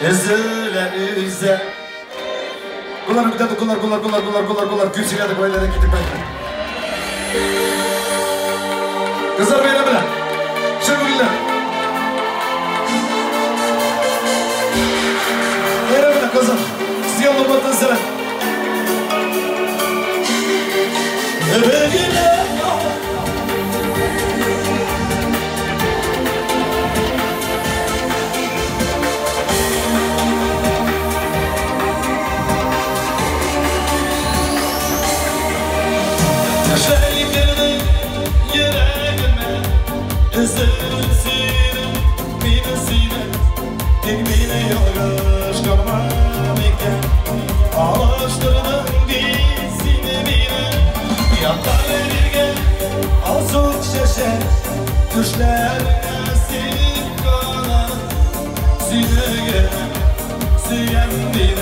Üzüle üze. Kullar bir de kullar. Kürsüyle de böyle gidip bekle. Kızlar böyle bile. Şöyle. Böyle bile kızım. Size olmadığın sıra. Ebegine. Şeylerin yüreğime üzülsün birisine Ekmeğine yağış kalmam iken Ağlaştırdım bizine bile Yapar birge azıcık şeşe Düşler esip kalan Sünege süyen bir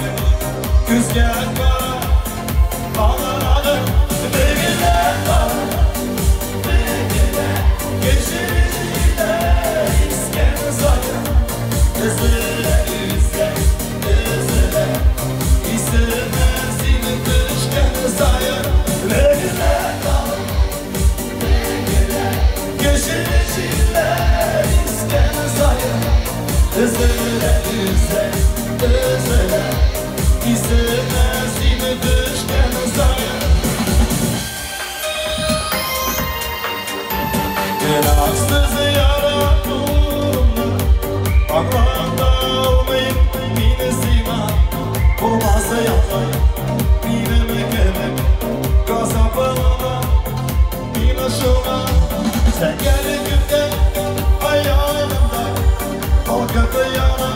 Küzgen var Bağlanadım Begiler var Begiler Geçiriciler İsken zaten Üzüle üze Üzüle İstemezsin kışken sayın Begiler var Begiler Geçiriciler İsken sayın Üzüle üze Üzüle İstemezsin kışken sayın Günahsız yarattığımda Aklımda olmayıp beni sima Olmazsa yapmayın Beni mekemek Gazaplarına Beni şuna Sen gelin günde Ayağımda Halkada yana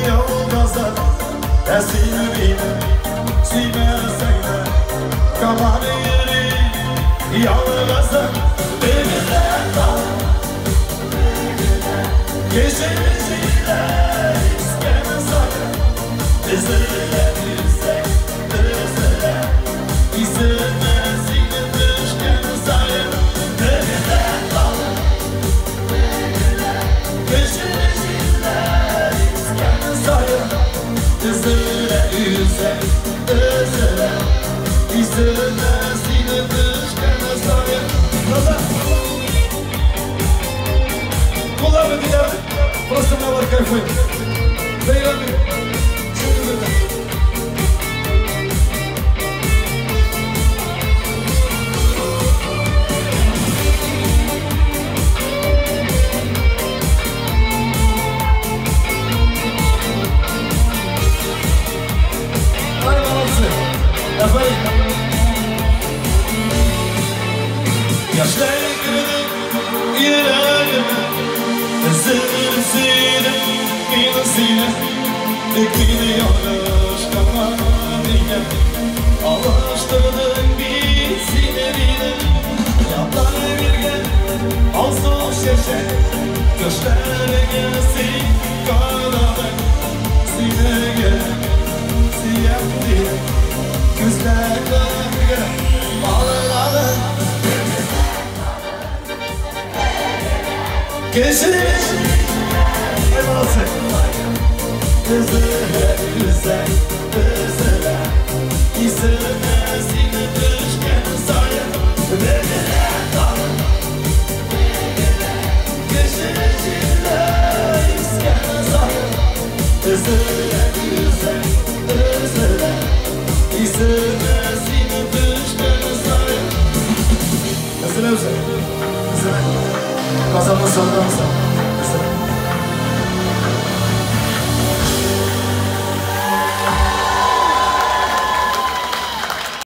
Yol gazar Esini beni Silmezsen de Kamanı yeri Yol gazar Begiler var Begiler Geçiriciler İsken sayın Üzüle üze Üzüle İstemezsin düşken sayın Begiler var Begiler Geçiriciler İsken sayın Üzüle üze Üzüle İstemezsin düşken sayın Kulağımı gider, burası ne var kayfı? Beyranı, şunu böyle. Ay babası, efendim. Yaşlar kırdım yüreğime Üzülsün birisine Ekmeğine yanlış kalmadıkken Alıştırdın bizine bile Yaplar birge Alsın şeşe Göçler gelsin Kanadı Sinege Siyem diye Küzler birge Bağlanadın Geçir Eyvallah Üzüle üze Üzüle İstemezsin düşken sayın Begiler var Begiler Geçiriciler İsken sayın Üzüle üze Üzüle İstemezsin düşken sayın Üzüle üze Üzüle Kazanma sondan sonra